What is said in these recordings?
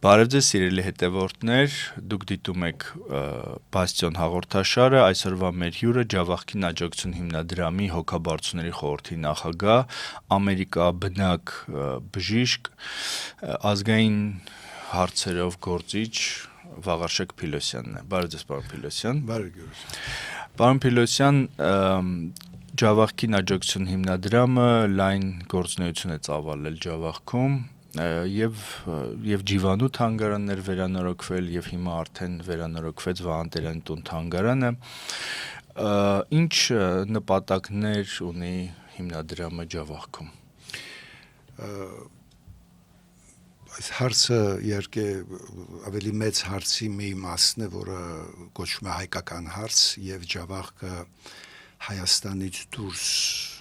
Բարև ձեզ սիրելի հետևորդներ, դուք դիտում եք Բաստիոն հաղորդաշարը, այսօրվա մեր հյուրը Ջավախքին աջակցություն հիմնադրամի հոգաբարձուների խորհրդի նախագահ, ամերիկաբնակ բժիշկ, ազգային հարցերով գործիչ Վաղարշակ Փիլոսյանն է։ Բարև ձեզ, պարոն Փիլոսյան։ Բարև ձեզ։ Պարոն Փիլոսյան, Ջավախքին աջակցություն հիմնադրամը լայն գործունեություն է ծավալել Ջավախքում եւ Ջիվանու թանգարաններ վերանորոգվել եւ հիմա արդեն վերանորոգվեց Վահան տուն թանգարանը, ինչ նպատակներ ունի հիմնադրամը Ջավախքում։ Այս հարցը իհարկե ավելի մեծ հարցի մի մասն է, որը կոչվում է հայկական հարց եւ Ջավախքը Հայաստանից դուրս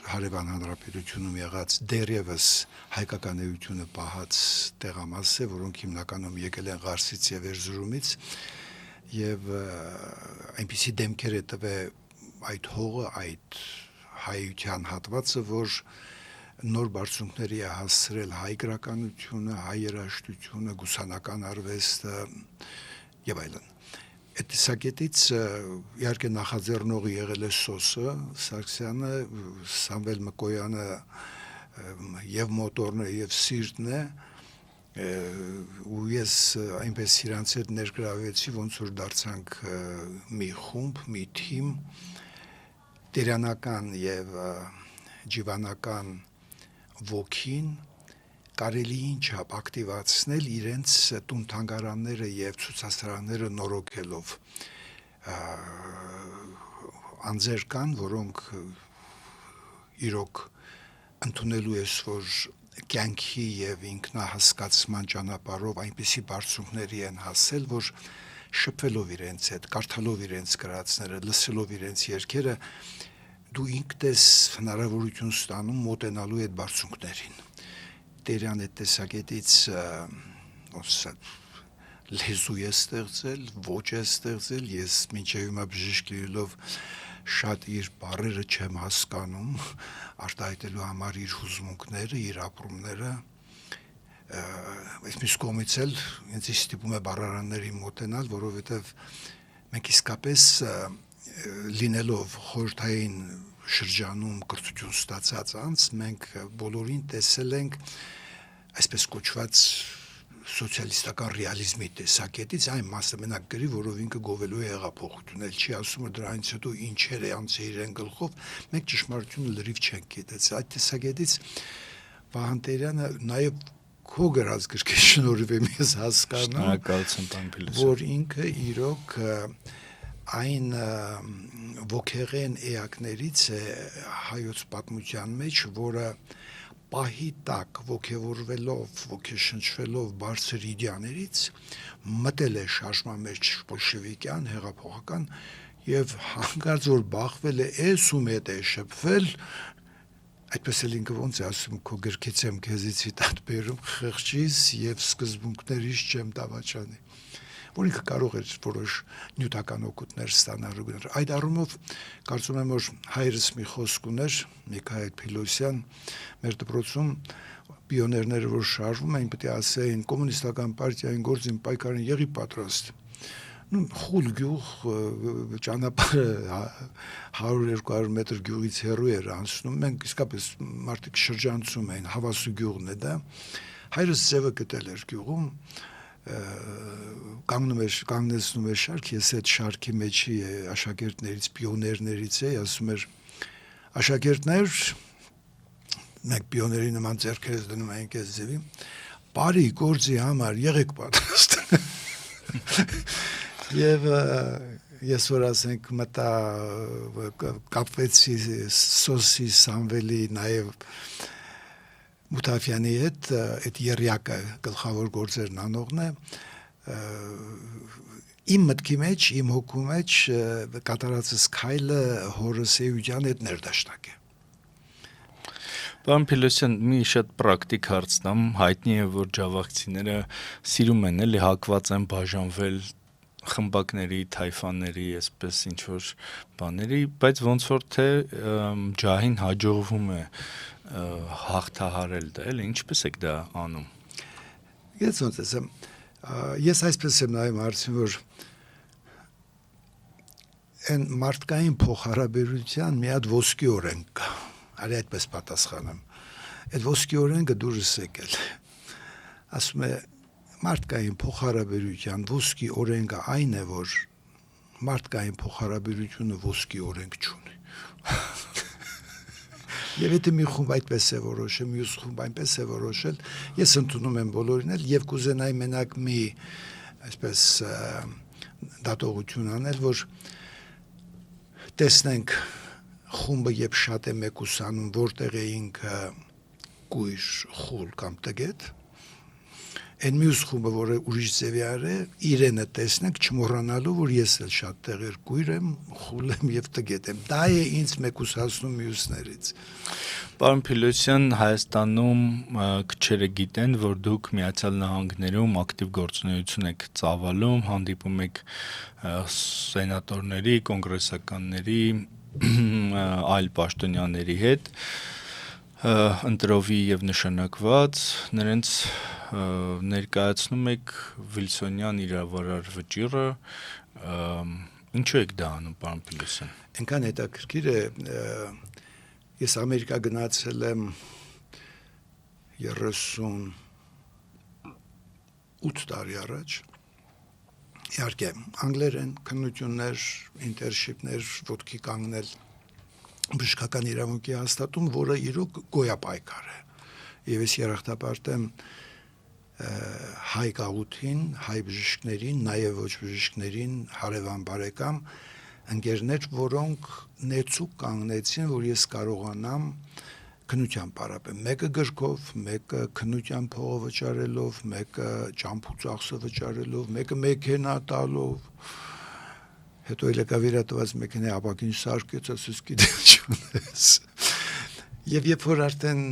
Հարևան Հանրապետությունում եղած դեռևս հայկական էությունը պահած տեղամաս է, որոնք հիմնականում եկել են Ղարսից եւ Էրզրումից եւ այնպիսի դեմքեր է տվել այդ հողը, այդ հայության հատվածը, որ նոր բարձունքների է հասցրել հայ գրականությունը, հայ երաժշտությունը, գուսանական արվեստը եւ այլն։ Այդ տեսակետից իհարկե նախաձեռնողը եղել է Սոսը Սարգսյանը, Սամվել Մկոյանը եւ մոտորն է եւ սիրտն է, ու ես այնպես իրանց հետ ներգրավեցի, ոնց որ դարձանք մի խումբ, մի թիմ, տերանական եւ ջիվանական ոգին կարելիին չափ ակտիվացնել իրենց տուն թանգարանները եւ ցուցասրահները նորոգելով, անձեր կան, որոնք իրոք ընդունելու ես, որ կյանքի եւ ինքնահասկացման ճանապարհով այնպիսի բարձունքների են հասել, որ շփվելով իրենց հետ, կարդալով իրենց գրածները, լսելով իրենց երգերը, դու ինքդ ես հնարավորություն ստանում մոտենալու այդ բարձունքներին։ Տերյան այդ տեսակետից լեզու է ստեղծել, ոճ է ստեղծել, ես մինչև հիմա բժիշկ լինելով շատ իր բառերը չեմ հասկանում, արտահայտելու համար իր հուզմունքները, իր ապրումները, այս մյուս կողմից էլ ինձ ստիպում է բառարանների մոտենալ, որովհետև մենք իսկապես լինելով խորհրդային շրջանում կրթություն ստացած անց, մենք բոլորին տեսել ենք այսպես կոչված սոցիալիստական ռեալիզմի տեսակետից այն մասը մենակ գրի, որով ինքը գովելու է հեղափոխություն, էլ չի ասում, որ դրանից հետո ինչեր է անցել իրեն գլխով, մենք ճշմարտությունը լրիվ չենք գիտեցել։ Այդ տեսակետից Վահան Տերյանը նաև քո գրած գրքի շնորհիվ եմ ես հասկանում, շնորհակալություն, պարոն Փիլոսյան, որ ինքը իրոք այն ոգեղեն էակներից է հայոց պատմության մեջ, որը պահի տակ ոգևորվելով, ոգեշնչվելով բարձր իդեաներից մտել է շարժման մեջ բոլշևիկյան, հեղափոխական եւ հանկարծ որ բախվել է էս ում հետ է շփվել, այդպես էլ ինքը ոնց է ասում, քո գրքից եմ քեզից վիտատ բերում, խղճիս եւ սկզբունքներից չեմ դավաճանի, որ ինքը կարող էր որոշ նյութական օգուտներ ստանալ։ Այդ առումով կարծում եմ, որ հայրս մի խոսք ուներ, Միքայել Փիլոսյան, մեր դպրոցում պիոներները որ շարժվում էին, պետք է ասեին կոմունիստական պարտիային գործին պայքարին եղի պատրաստ։ Խուլ գյուղ ճանապարհը 100-200 մետր գյուղից հեռու էր անցնում, մենք իսկապես մարդիկ շրջանցում էին, Հավասու գյուղն է դա։ Հայրս ձևը գտել էր գյուղում, կանգնեցնում էր շարք, ես այդ շարքի մեջի աշակերտներից, պիոներներից էի, ասում էր աշակերտներ, մենք պիոների նման ձեռքերս դնում ենք այս ձևի, բարի գործի համար եղեք պատրաստ։ Եվ ես որ ասենք մտա կապվեցի Սոսի, Սամվելի, նաև Մութաֆյանի հետ, այդ երյակը գլխավոր գործերն անողն է, իմ մտքի մեջ, իմ հոգու մեջ կատարածս քայլը հորս Էյուջան հետ ներդաշնակ է։ Պարոն Փիլոսյան, մի շատ պրակտիկ հարցնամ, հայտնի է, որ ջավախցիները սիրում են էլի հակված են բաժանվել խմբակների, թայֆաների, այսպես ինչ որ բաների, բայց ոնց որ թե ջահին հաջողվում է հաղթահարել դա, էլի ինչպես եք դա անում։ Ես ոնց ասեմ, Ես այսպես եմ նայում հարցին, որ այն մարդկային փոխհարաբերության մի հատ ոսկի օրենք կա, արի այդպես պատասխանեմ, այդ ոսկի օրենքը դուրս եկել, ասում է մարդկային փոխհարաբերության ոսկի օրենքը այն է, որ մարդկային փոխհարաբերությունը ոսկի օրենք չունի։ Եվ եթե մի խումբ այդպես է որոշել, մյուս խումբ այնպես է որոշել, ես ընդունում եմ բոլորին էլ եւ կուզենայի մենակ մի այսպես դատողություն անել, որ տեսնենք խումբը երբ շատ է մեկուսանում, որտեղ է ինքը կույր, խուլ կամ տգետ, այն մյուս խումբը, որը ուրիշ ձևի արե, իրենը տեսնենք, չմոռանալու, որ ես էլ շատ տեղեր կույր եմ, խուլ եմ եւ տգետ եմ։ Դա է ինձ մեկուսացնում մյուսներից։ Պարոն Փիլոսյան, Հայաստանում քչերը գիտեն, որ դուք Միացյալ Նահանգներում ակտիվ գործունեություն եք ծավալում, հանդիպում եք սենատորների, կոնգրեսականների, այլ պաշտոնյաների հետ, ընտրովի եւ նշանակված, նրանց ներկայացնում եք Վիլսոնյան իրավարար վճիռը, ինչու եք դա անում, պարոն Փիլոսյան։ Այնքան հետաքրքիր է, ես Ամերիկա գնացել եմ 38 տարի առաջ, իհարկե անգլերեն, քննություններ, ինտերնշիփներ, ոտքի կանգնել բժշկական իրավունքի հաստատում, որը իրոք գոյապայքար է։ Եվ ես երախտապարտ եմ հայ գաղութին, հայ բժիշկներին, նաև ոչ բժիշկներին, հարևան բարեկամ ընկերներ, որոնք նեցուկ կանգնեցին, որ ես կարողանամ քննության պարապեմ, մեկը գրքով, մեկը քննության փողը վճարելով, մեկը ճամփու ծախսը վճարելով, մեկը մեքենա տալով, հետո էլ եկավ իրատված մեքենայի ապակին սարքեց, ասես գիտես։ Եվ երբ որ արդեն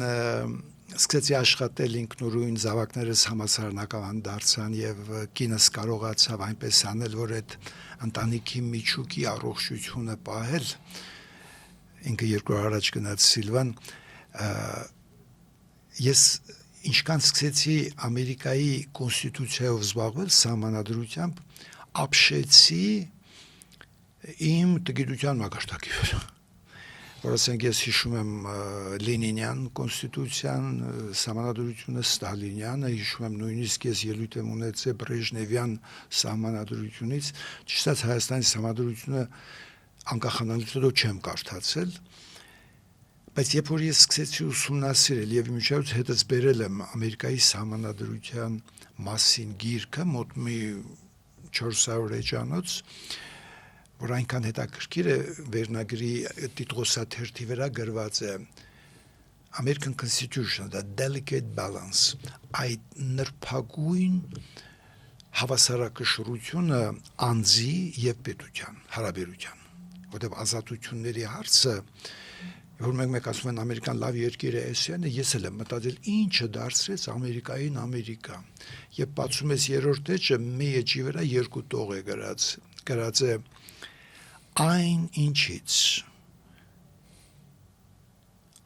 սկսեցի աշխատել ինքնուրույն, զավակներս համալսարանական դարձան եւ կինս կարողացավ այնպես անել, որ այդ ընտանիքի միջուկի առողջությունը պահել, ինքը 2 օր առաջ գնաց Սիլվան, ես ինչքան սկսեցի Ամերիկայի կոնստիտուցիայով զբաղվել սահմանադրությամբ, ապշեցի իմ տգիտության մակարդակի վրա։ Որ ասենք ես հիշում եմ Լենինյան կոնստիտուցիան, սահմանադրությունը Ստալինյանը, հիշում եմ նույնիսկ ես ելույթ եմ ունեցել Բրեժնևյան սահմանադրությունից, ճիշտ ասած Հայաստանի սահմանադրությունը անկախանալուց հետո չեմ կարդացել, բայց երբ որ ես սկսեցի ուսումնասիրել եւ միջազգայինորեն հետս բերել եմ Ամերիկայի սահմանադրության մասին գիրքը, մոտ մի 400 էջանոց, որ այնքան հետաքրքիր է, վերնագրի տիտղոսաթերթի վրա գրված է American Constitution, the delicate balance, այդ նրբագույն հավասարակշռությունը անձի եւ պետության հարաբերության, որտեղ ազատությունների հարցը, որ մեկ ասում են ամերիկան լավ երկիր է, էսյանը, ես էլ եմ մտածել ինչը դարձրեց Ամերիկային Ամերիկա, եւ բացում ես երրորդ էջը, մի էջի վրա 2 տող է գրած է այն ինչից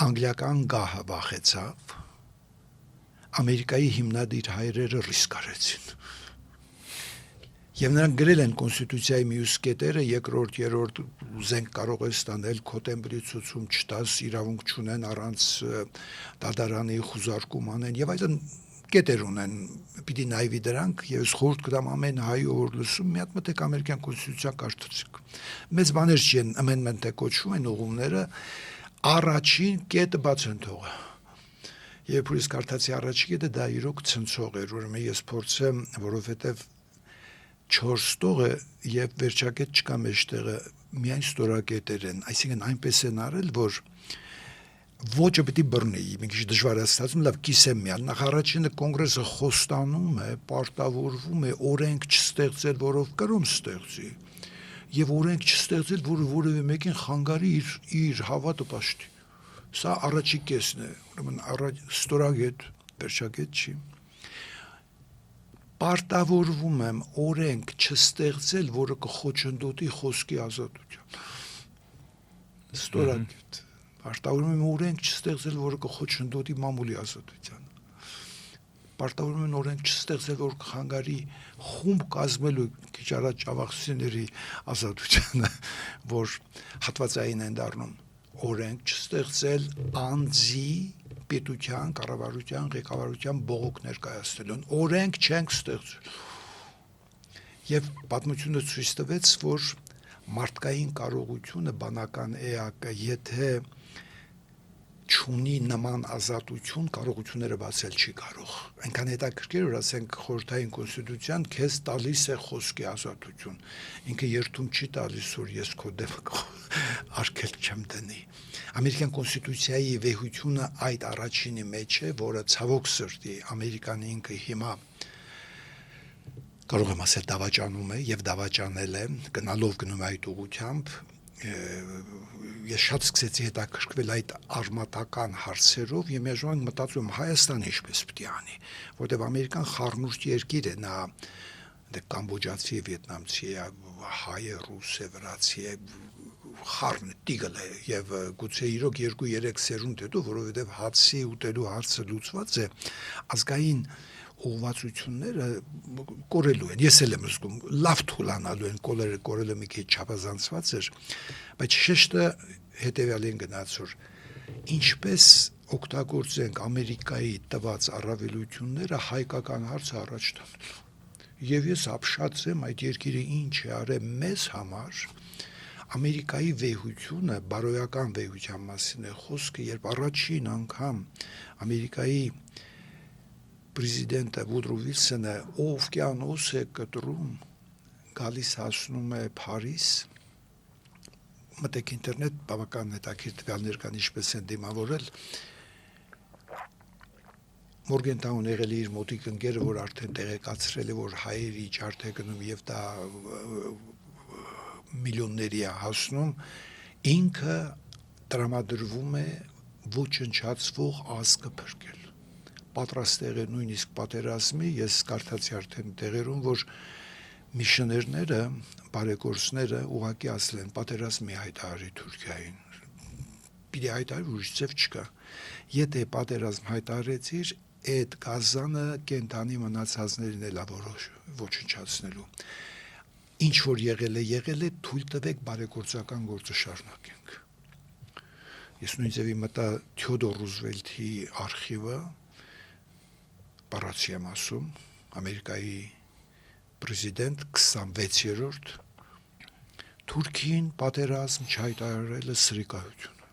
անգլիական գահը վախեցավ, Ամերիկայի հիմնադիր հայրերը ռիսկ արեցին։ Եվ նրանք գրել են կոնստիտուցիայի մյուս կետերը, 2-րդ, 3-րդ զենք կարող է ստանել, քո տեմպրի ցուցում չտաս, իրավունք չունեն առանց դատարանի խուզարկում անեն եւ այլն կետեր ունեն, պիտի նայվի դրանք, եւ ես խորհուրդ կտամ ամեն հայ ով լսում, մի հատ մտեք ամերիկյան կոնստիտուցիա կարդացիք։ Մեծ բաներ չեն, amendment է կոչվում են ուղումները, առաջին կետը բաց են թողը։ Երբ ես կարդացի առաջին կետը, դա իրոք ցնցող էր, ուրեմն ես փորձեմ, որովհետեւ 4 տողը եւ վերջակետ չկա մեջտեղը, միայն ստորակետեր են, այսինքն այնպես են արել, որ ոճը պիտի բռնի, մի քիչ դժվար է ստացվում, լավ կիսեմ միալ, նախ առաջինը կոնգրեսը խոստանում է, պարտավորվում է օրենք չստեղծել, որով կրում ստեղծի, եւ օրենք չստեղծել, որը որևէ մեկին խանգարի իր հավատը պաշտի։ Սա առաջի կեսն է, ուրեմն ստորակետ, վերջակետ չի։ Պարտավորվում եմ օրենք չստեղծել, որը կխոչընդոտի խոսքի ազատություն։ Ստորակետ։ Պարտավորվում եմ օրենք չստեղծել, որը կխոչընդոտի մամուլի ազատությանը։ պարտավորում են օրենք չստեղծել, որ խանգարի խումբ կազմելու քիչ առաջ Ճավախցիների ազատությունը, որ հատվածային են դառնում, օրենք չստեղծել անձի պետության, կառավարության, ղեկավարության բողոք ներկայացնելուն, օրենք չենք ստեղծել։ Եվ պատմությունը ցույց տվեց, որ մարդկային կարողությունը բանական էակը, եթե չունի նման ազատություն, կարողությունները բացել չի կարող։ Այնքան հետաքրքիր, որ ասենք խորհրդային կոնստիտուցիան քեզ տալիս է խոսքի ազատություն։ Ինքը երթում չի տալիս, որ ես քո դեպք արգելք չեմ դնի։ Ամերիկյան կոնստիտուցիայի վեհությունը այդ առաջինի մեջ է, որը ցավոք սրտի Ամերիկան ինքը հիմա կարող եմ ասել դավաճանում է եւ դավաճանել է, գնում այդ ուղությամբ։ Ես շատ սկսեցի հետաքրքրվել այդ արմատական հարցերով եւ միաժամանակ մտածում Հայաստանը ինչպես պետք է անի, որտեղ Ամերիկան խառնուրդ երկիր է, նա կամբոջացի է, վիետնամցի է, հայ է, ռուս է, վրացի է, խառն տիգլ է եւ գուցե իրոք 2-3 սերունդ հետո, որովհետեւ հացի ուտելու հարցը լուծված է, ազգային ուղղվածությունները կորելու են։ Ես էլ եմ զգում, լավ թուլանալու են, կորելը մի քիչ չափազանցված էր, բայց շեշտը հետեւյալին գնաց, որ ինչպես օգտագործենք Ամերիկայի տված առավելությունները հայկական հարցը առաջ տանելու։ Եվ ես ապշած եմ այդ երկիրը ինչ է արել մեզ համար, Ամերիկայի վեհությունը, բարոյական վեհության մասին է խոսքը, երբ առաջին անգամ Ամերիկայի Պրեզիդենտը Վուդրո Վիլսոնը օվկիանոս է կտրում, գալիս հասնում է Փարիզ, մտեք ինտերնետ, բավական հետաքրքիր տվյալներ կան, ինչպես են դիմավորել, Մորգենտաուն եղել է իր մոտիկ ընկերը, որ արդեն տեղեկացրել է, որ հայերի ջարդ է գնում եւ դա միլիոնների է հասնում, ինքը տրամադրվում է ոչնչացվող ազգը փրկել։ Պատրաստ եղել նույնիսկ պատերազմի, ես կարդացի արդեն տեղերում, որ միշներները, բարեգործները ուղղակի ասել են պատերազմի հայտարարի Թուրքիային։ Պիտի հայտարարի, ուրիշ ձև չկա։ Եթե պատերազմ հայտարարեցիր, այդ գազանը կենտանի մնացածներին էլ ոչնչացնելու։ Ինչ որ եղել է, թույլ տվեք բարեգործական գործը շարունակենք։ Ես նույն ձևի մտա Թեոդոր Ռուզվելթի արխիվը, բառացի եմ ասում, Ամերիկայի պրեզիդենտ 26-րդ Թուրքին պատերազմ չհայտարարելը սրիկայություն։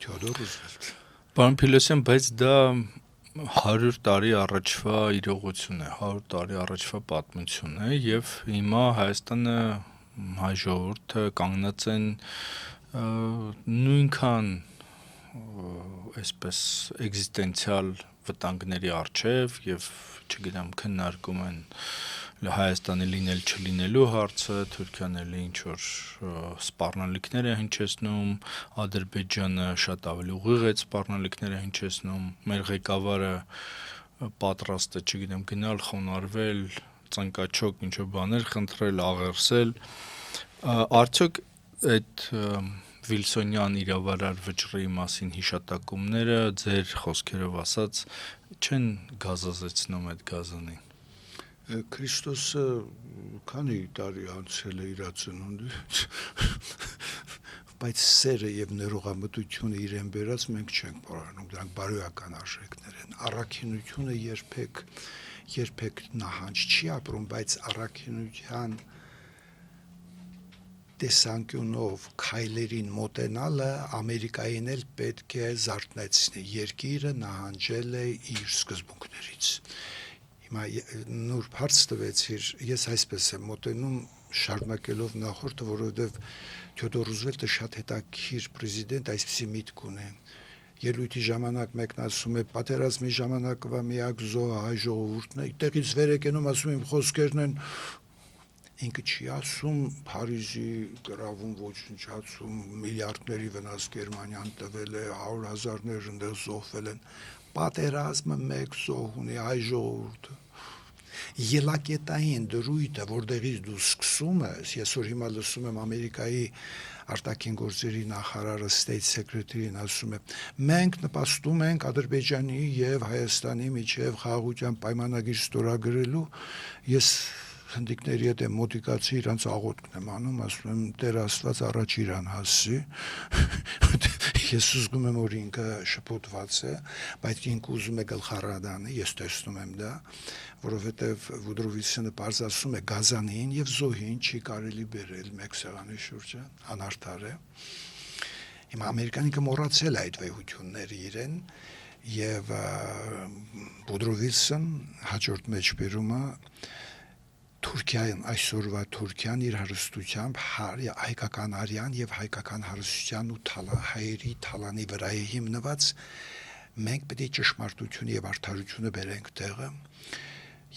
Թեոդոր Ռուզվելթ։ Պարոն Փիլոսյան, բայց դա 100 տարի առաջվա իրողություն է, 100 տարի առաջվա պատմություն է եւ հիմա Հայաստանը, հայ ժողովուրդը կանգնած են նույնքան այսպես էգզիստենցիալ վտանգների առջև եւ չգիտեմ քննարկում են Հայաստանի լինել չլինելու հարցը, Թուրքիան էլ ինչ որ սպառնալիքներ է հնչեցնում, Ադրբեջանը շատ ավելի ուղիղ է սպառնալիքներ է հնչեցնում, մեր ղեկավարը պատրաստ է, չգիտեմ, գնալ խոնարհվել, ծնկաչոք ինչ որ բաներ խնդրել, աղերսել, արդյոք այդ Վիլսոնյան իրավարար վճռի մասին հիշատակումները ձեր խոսքերով ասած չեն գազազեցնում այդ գազանին։ Քրիստոսը քանի տարի անցել է իր ծնունդից, բայց սերը եւ ներողամտությունը իրեն բերած մենք չենք բարանում, դրանք բարոյական արժեքներ են։ Առաքինությունը երբեք նահանջ չի ապրում, բայց առաքինության տեսանկյունով քայլերին մոտենալը Ամերիկային էլ պետք է զարթնեցնի։ Երկիրը նահանջել է իր սկզբունքներից։ Հիմա նուրբ հարց տվեցիր, ես այսպես եմ մոտենում շարունակելով նախորդը, որովհետև Թեոդոր Ռուզվելտը շատ հետաքրքիր պրեզիդենտ այսպիսի միտք ունի։ Ելույթի ժամանակ մեկն ասում է պատերազմի ժամանակվա միակ զոհը հայ ժողովուրդն է, տեղից վեր եկնում ասում եմ խոսքերն են, ինքը չի ասում Փարիզի գրավում ոչնչացում միլիարդների վնաս Գերմանիան տվել է, 100,000-ներ ընդեղ զոհվել են, պատերազմը մեկ զոհ ունի հայ ժողովուրդը։ ելակետային դրույթը, որտեղից դու սկսում ես, ես որ հիմա լսում եմ Ամերիկայի արտաքին գործերի նախարարը State Secretary-ն ասում է, մենք նպաստում ենք Ադրբեջանի եւ Հայաստանի միջև խաղաղության պայմանագիր ստորագրելու, ես հնդիկների հետ եմ մոտիկացի, իրանց աղոթքն եմ անում, ասում եմ Տեր Աստված առաջ իրան հասցի, ես ուզում եմ որ ինքը շփոթված է, բայց ինքը ուզում է գլխարադանը, ես տեսնում եմ դա, որովհետև Վուդրովիցյանը պարզ ասում է գազանին եւ զոհին չի կարելի բերել մեկ սեղանի շուրջը, անարդար է։ Հիմա ամերիկանիկը մոռացել է այդ վեհությունները իրեն եւ Վուդրովիցյան հաջորդ մեջբերումը Թուրքիան այսօրվա Թուրքիան իր հարստությամբ հայկական արյան եւ հայկական հարստության ու հայերի թալանի վրա է հիմնված մենք պետք է ճշմարտությունը եւ արդարությունը բերենք տեղը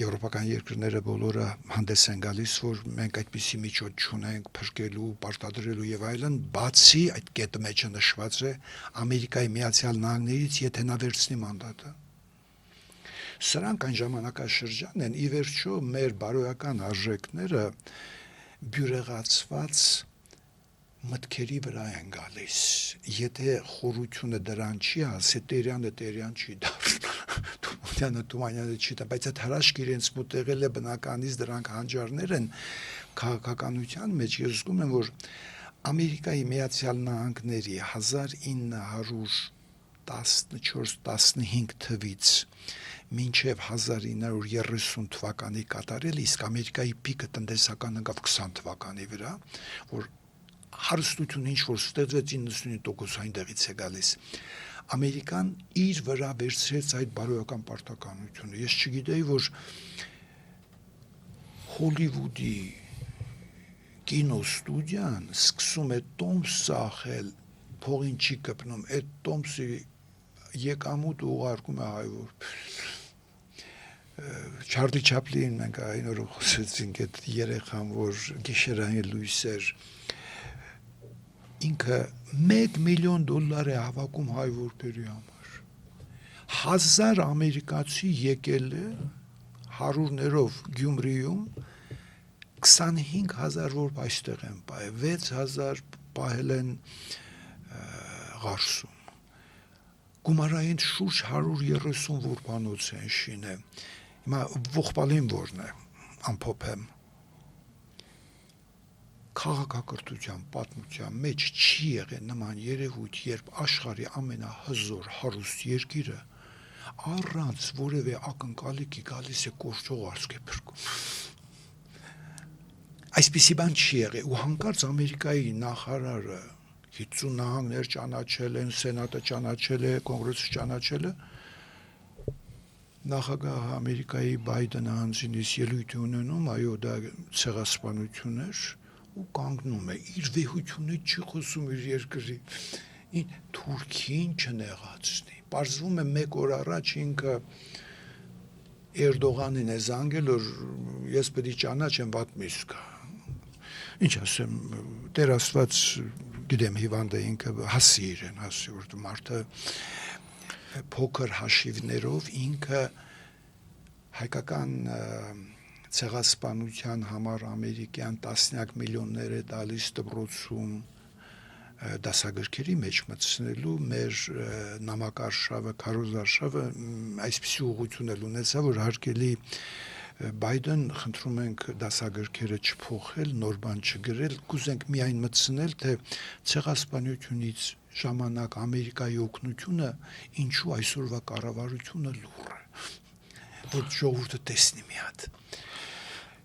եվրոպական երկրները բոլորը հանդես են գալիս որ մենք այդպիսի միջոց չունենք փրկելու, պարտադրելու եւ այլն բացի այդ կետը մեջը նշված է Ամերիկայի Միացյալ Նահանգներից եթե նա վերցնի մանդատը Սրանք այն ժամանակաշրջան են, ի վերջո մեր բարոյական արժեքները բյուրեղացված մտքերի վրա են գալիս։ Եթե խորությունը դրան չի ասի, Տերյանը Տերյան չի դառնա, Թումանյանը չի դա, բայց այդ հրաշք իրենց մոտ եղել է բնականից դրանք հանճարներ են քաղաքականության մեջ։ Ես զգում եմ, որ Ամերիկայի Միացյալ Նահանգների 1914-15 թվից մինչև 1930 թվականի կատարել, իսկ Ամերիկայի պիկը տնտեսական ընկավ 20 թվականի վրա, որ հարստություն ինչ-որ ստեղծվեց 99% այնտեղից է գալիս։ Ամերիկան իր վրա վերցրեց այդ բարոյական պարտականությունը։ Ես չգիտեի, որ Հոլիվուդի կինոստուդիան սկսում է տոմս ծախել, փողին չի կպնում, այդ տոմսի եկամուտ ուղարկում է հայվոր։ Չարլի Չապլին մենք այն օրը խոսեցինք այդ երեխան, որ գիշերային լույս էր, ինքը $1 միլիոն է հավաքում հայ որբերի համար։ 1000 ամերիկացի եկել է 100-ներով Գյումրիում 25000 որբ այստեղ են պահել, 6000 պահել են Ղարսում։ Գումարային շուրջ 130 որբանոց են շինե։ Հիմա ողբալին որն է, ամփոփեմ։ Քաղաքակրթության պատմության մեջ չի եղել նման երևույթ, երբ աշխարհի ամենահզոր հարուստ երկիրը առանց որևէ ակնկալիքի գալիս է կորչող արսք է փրկում։ Այսպիսի բան չի եղել ու հանկարծ Ամերիկայի նախարարը 50 նահանգներ ճանաչել են, սենատը ճանաչել է, կոնգրեսը ճանաչել է, նախագահ Ամերիկայի Բայդենը հանձինից ելույթ ունենում, այո, դա ցեղասպանություն էր ու կանգնում է, իր վեհությունը չի խոսում իր երկրի, Թուրքին չնեղացնի, պարզվում է մեկ օր առաջ ինքը Էրդողանին է զանգել, որ ես պետք է ճանաչեմ վատ միս կա, ինչ ասեմ, Տեր Աստված գիտեմ հիվանդը ինքը հասի իրեն, հասի, որ մարդը փոքր հաշիվներով ինքը հայկական ցեղասպանության համար ամերիկյան տասնյակ միլիոններ է տալիս դպրոցում դասագրքերի մեջ մտցնելու մեր նամակարշավը, քարոզարշավը այսպիսի ուղղություն էլ ունեցա, որ հարկելի Բայդեն խնդրում ենք դասագրքերը չփոխել, նոր բան չգրել, կուզենք միայն մտցնել, թե ցեղասպանությունից ժամանակ Ամերիկայի օգնությունը ինչու այսօրվա կառավարությունը լուռ է, որ ժողովուրդը տեսնի մի հատ։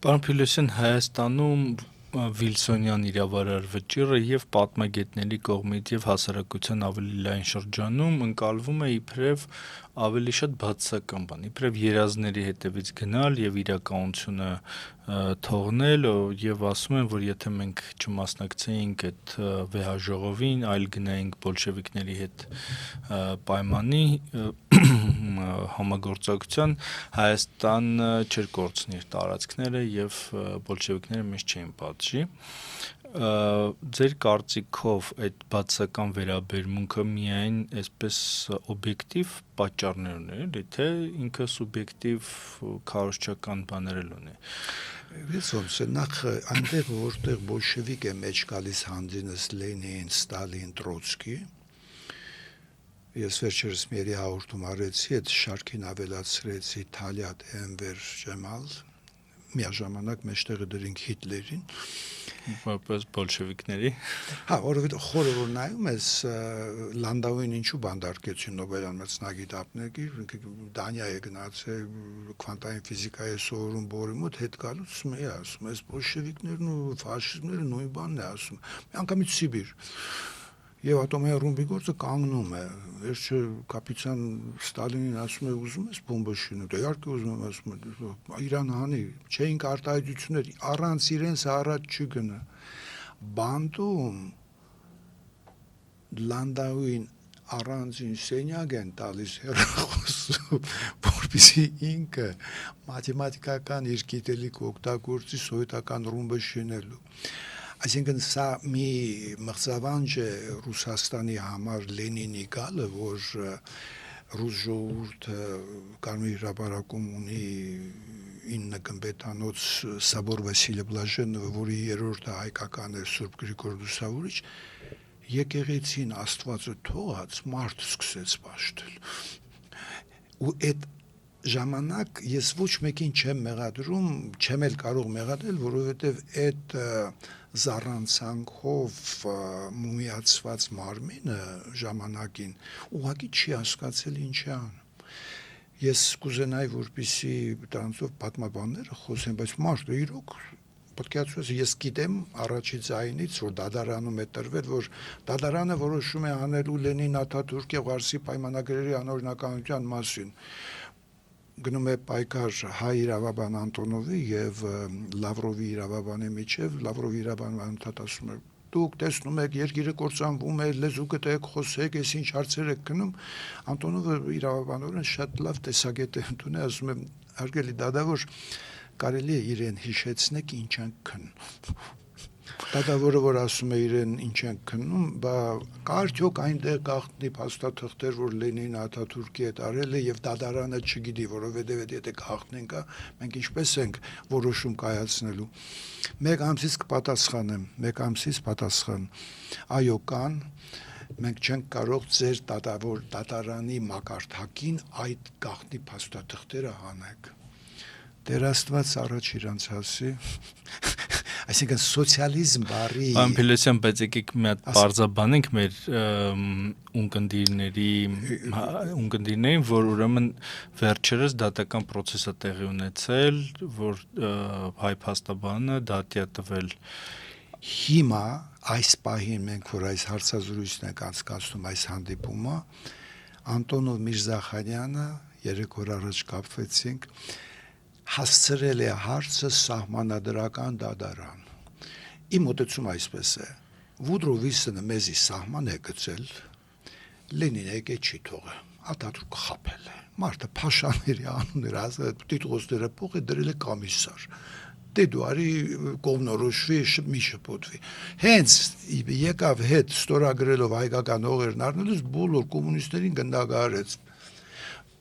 Պարոն Փիլոսյան, Հայաստանում Վիլսոնյան իրավարար վճիռը եւ պատմագետների կողմից եւ հասարակության ավելի լայն շրջանում ընկալվում է իբրև ավելի շատ բացասական բան, իբրև երազների հետևից գնալ եւ իրականությունը թողնել եւ ասում են, որ եթե մենք չմասնակցեինք այդ վեհաժողովին, այլ գնայինք բոլշևիկների հետ պայմանի համագործակցության, Հայաստանը չէր կորցնի իր տարածքները եւ բոլշևիկները մեզ չէին պատժի։ Ձեր կարծիքով այդ բացական վերաբերմունքը միայն այսպես օբյեկտիվ պատճառներ ունի, էլի, թե ինքը սուբյեկտիվ քարոզչական բաներ էլ ունի։ Ոնց է նախ այնտեղ որտեղ բոլշևիկ է մեջ գալիս հանդինս Լենին, Ստալին, Տրոցկի, ես վերջերս մերի հաղորդում արեցի, այդ շարքին ավելացրեցի Թալյատ, Էնվեր, Ջեմալ, միաժամանակ մեջտեղը դրինք Հիտլերին, որպես բոլշևիկների։ Հա, որովհետեւ խորը որ նայում ես Լանդաուին ինչու բանդարկեցին Նոբելյան մրցանակի Դանիա է գնացել քվանտային ֆիզիկայի սովորում բորի մոտ հետ գալուց ասում ես բոլշևիկներն ու ֆաշիզմները նույն բանն է ասում։ Մի անգամից Սիբիր Եվ ատոմային ռումբի գործը կանգնում է։ Վերջը կապիտան Ստալինին ասում է ուզում ես բոմբը շինել։ Դե իհարկե ուզում եմ, ասում է Իրան հանի, չէինք արտահայտություններ, առանց իրենց առաջ չգնա։ Բանդում Լանդաուին առանցին սենյակ են տալիս հեռախոսում, որպեսզի ինքը մաթեմատիկական իր գիտելիքը օգտագործի սովետական ռումբը շինելու։ Այսինքն սա մի մղձավանջ է Ռուսաստանի համար Լենինի գալը, որ ռուս ժողովուրդը Կարմիր հրապարակում ունի 9 գմբեթանոց Սաբոր Վասիլի Բլաժենովը, որի երրորդը հայկական է Սուրբ Գրիգոր Լուսավորիչ, եկեղեցին Աստվածը թողած մարդ սկսեց պաշտել։ Ու այդ ժամանակ ես ոչ մեկին չեմ մեղադրում, չեմ էլ կարող մեղադրել, որովհետև այդ զառանցանքով մումիացված մարմինը ժամանակին ուղղակի չի հասկացել ինչ է անում։ Ես կուզենայի, որպեսզի դրանցով պատմաբանները խոսեն, բայց մարդը իրոք պետք է ասես, ես գիտեմ առաջի ձայնից, որ դադարանում է տրվել, որ դադարանը որոշում է անելու Լենին, Աթաթուրքի, Վարսի պայմանագրերի անօրինականության մասին։ Գնում է պայքար հայ իրավաբան Անտոնովի եւ Լավրովի իրավաբանի միջև, Լավրովի իրավաբանը ընդհատում է դուք տեսնում եք երկիրը կործանվում է, լեզուկը տեք խոսեք, ես ինչ հարցեր եք գնում, Անտոնովը իրավաբանորեն շատ լավ տեսակետ է ընդունել, ասում է հարգելի դադավոր կարելի է իրեն հիշեցնեք ինչ են քննում։ Դադավորը որ ասում է իրեն ինչ են քննում, բա կարճոք այնտեղ գաղտնի փաստաթղթեր, որ Լենին Աթաթուրքի հետ արել է եւ դադարանը չգիտի, որովհետեւ եթե գաղտնեն կա, մենք ինչպես ենք որոշում կայացնելու։ Մեկ ամսից կպատասխանեմ, մեկ ամսից պատասխան։ Այո, կան, մենք չենք կարող ձեր դատարանի մակարդակին այդ գաղտնի փաստաթղթերը հանենք։ Դեր Աստված առաջ իրանց հասի։ Այսինքն սոցիալիզմ բարի Պարոն Փիլոսյան, բայց եկեք մի հատ բարձաբանենք մեր ունկնդիրներին, որ ուրեմն վերջերս դատական process է տեղի ունեցել, որ հայ փաստաբանը դատի է տվել։ Հիմա այս պահին մենք որ այս հարցազրույցն ենք անցկացնում այս հանդիպումը, Անտոնով Միրզախանյանը 3 օր առաջ կապվեցինք, հասցրել է հարցը սահմանադրական դատարան։ Իմ մոտեցում այսպես է. Վուդրո Վիլսոնը մեզի սահման է գծել, Լենինը եկե չի թողը, Աթաթուրքը խաբել է։ Մարդը փաշաների անունները ասել, տիտղոսները փողը դրել է կոմիսար։ Դե դու արի կողմնորոշվի, մի շփոթվի։ Հենց եկավ հետ ստորագրելով հայկական հողերն առնելուց բոլոր կոմունիստերին գնդակահարեց։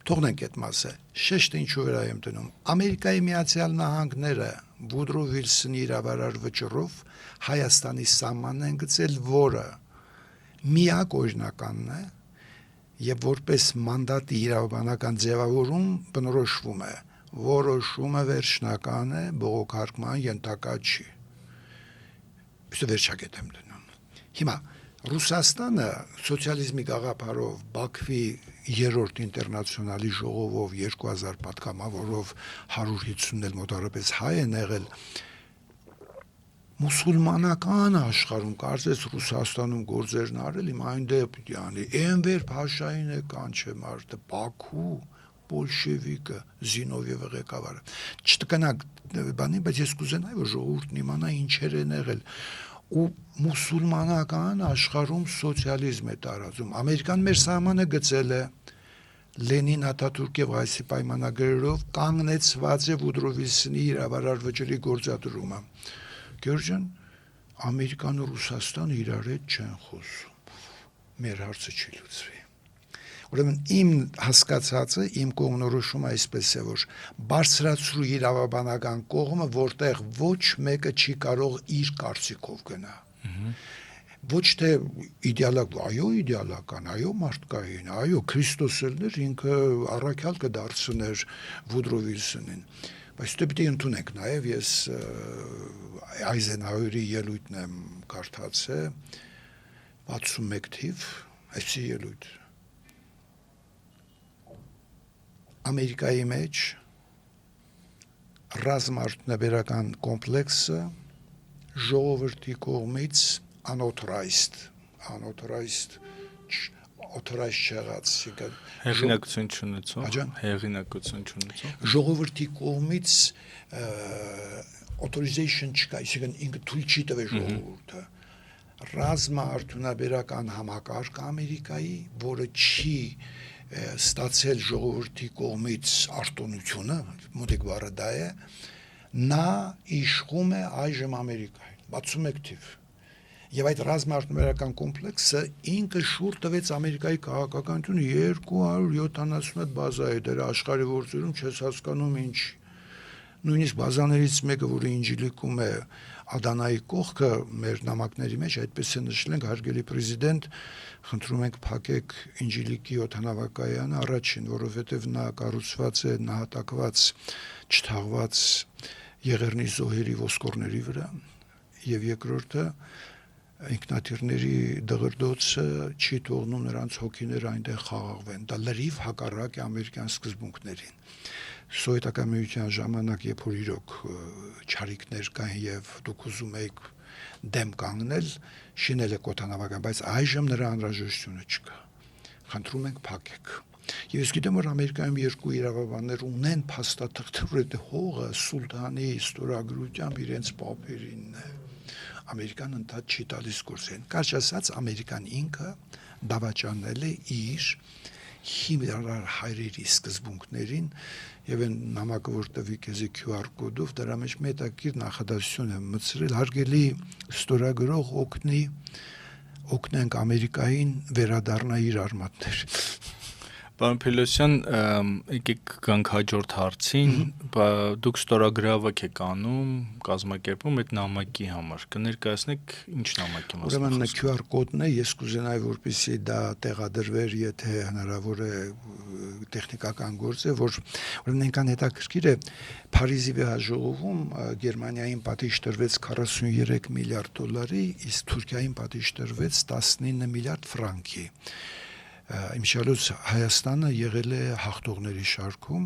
Թողնենք այդ մասը։ Շեշտը ինչու վրա եմ դնում։ Ամերիկայի Միացյալ Նահանգները Վուդրո Վիլսոնի իրավարար վճռով Հայաստանի սահմանն են գծել, որը միակ օրինականն է եւ որպես մանդատի իրավաբանական ձևավորում բնորոշվում է, որոշումը վերջնական է, բողոքարկման ենթակա չի։ Իսկ վերջակետ եմ դնում։ Հիմա Ռուսաստանը սոցիալիզմի գաղափարով Բաքվի 3-րդ ինտերնացիոնալի ժողովով 2000 պատգամավորով 150-ն էլ մոտավորապես հայ են եղել մուսուլմանական աշխարհում կարծես Ռուսաստանում գործերն արել իմ այն դեպք յանի Էնվեր Փաշային է կանչե մարդը Բաքու բոլշևիկը Զինովիևը ղեկավարը չտկանակ բանի բայց ես կուզենայի որ ժողովուրդն իմանա ինչեր են եղել ու մուսուլմանական աշխարհում սոցիալիզմ է տարածում ամերիկան մեր սահմանը գծել է Լենին Աթաթուրքի Վայսի պայմանագրերով կանգնեցված է Վուդրո Վիլսոնի իրավարար վճռի գործադրումը Գյուրջան Ամերիկան ու Ռուսաստանը իրար հետ չեն խոսում, մեր հարցը չի լուծվի։ Ուրեմն իմ հասկացածը, իմ կողմնորոշումը այսպես է, որ բարձրացրու իրավաբանական կողմը, որտեղ ոչ մեկը չի կարող իր կարծիքով գնա։ Ոչ թե իդեալական, այո մարդկային, այո Քրիստոսն էր, ինքը առաքյալ կդարձներ Վուդրո Վիլսոնին։ Բայց դե պիտի ընդունենք նաև ես Այզենհաուերի ելույթն եմ կարդացել 61 թիվ, այսի ելույթ։ Ամերիկայի մեջ ռազմարդյունաբերական կոմպլեքսը ժողովրդի կողմից unauthorized չեղած հեղինակություն չունեցող ժողովրդի կողմից authorization չկա, այսինքն ինքը թույլ չի տվել ժողովուրդը ռազմարդյունաբերական համակարգ Ամերիկայի, որը չի ստացել ժողովրդի կողմից արտոնությունը, մոտիկ բառը դա է, նա իշխում է այժմ Ամերիկային, 61 թիվ։ Եվ այդ ռազմարդյունաբերական կոմպլեքսը ինքը շուռ տվեց Ամերիկայի քաղաքականությունը 270 բազա է, դրա աշխարհի գործերում չես հասկանում ինչ։ Նույնիսկ բազաներից մեկը, որը Ինջիլիկում է Ադանայի կողքը, մեր նամակների մեջ այդպես է նշել ենք, հարգելի պրեզիդենտ, խնդրում ենք փակեք Ինջիլիկի օդանավակայանը առաջին, որովհետև նա կառուցված է նահատակված, չթաղված Եղեռնի զոհերի ոսկորների վրա, եւ երկրորդը ինքնաթիռների դղրդոցը չի թողնում նրանց հոգիները այնտեղ խաղաղվեն։ Դա լրիվ հակառակ է ամերիկյան սկզբունքներին։ Սովետական միության ժամանակ, երբ որ իրոք չարիքներ կային եւ դուք ուզում եք դեմ կանգնել, շինել եք օդանավական, բայց այժմ նրա անհրաժեշտությունը չկա։ Խնդրում ենք փակեք։ Եվ ես գիտեմ, որ Ամերիկայում երկու իրավաբաններ ունեն փաստաթղթեր, որ այդ հողը սուլտանի ստորագրությամբ իրենց պապերինն է։ Ամերիկան ընդհանուր չի տալիս գործեն։ Կարճ ասած, Ամերիկան ինքը դավաճանել է իր հիմնարար հայրերի սկզբունքներին եւ այն նամակը, որ տվի քեզի QR կոդով, դրա մեջ մետակիր նախադասություն եմ մտցրել, հարգելի ստորագրող օգնենք Ամերիկային վերադառնա իր արմատներ։ Պարոն Փելոսյան, եկեք գանք հաջորդ հարցին, դուք ստորագրավակ եք անում, կազմակերպում այդ նամակի համար, կներկայացնեք ինչ նամակի մասին։ Ուրեմն QR կոդն է, ես կուզենայի, որպեսզի դա տեղադրվեր, եթե հնարավոր է տեխնիկական գործ է, որ ուրեմն այնքան հետաքրքիր է, Փարիզի վեհաժողովում Գերմանիային պատիժ տրվեց 43 միլիարդ դոլարի, իսկ Թուրքիային պատիժ տրվեց 19 միլիարդ ֆրանկի։ Իմիջիալոց Հայաստանը եղել է հաղթողների շարքում,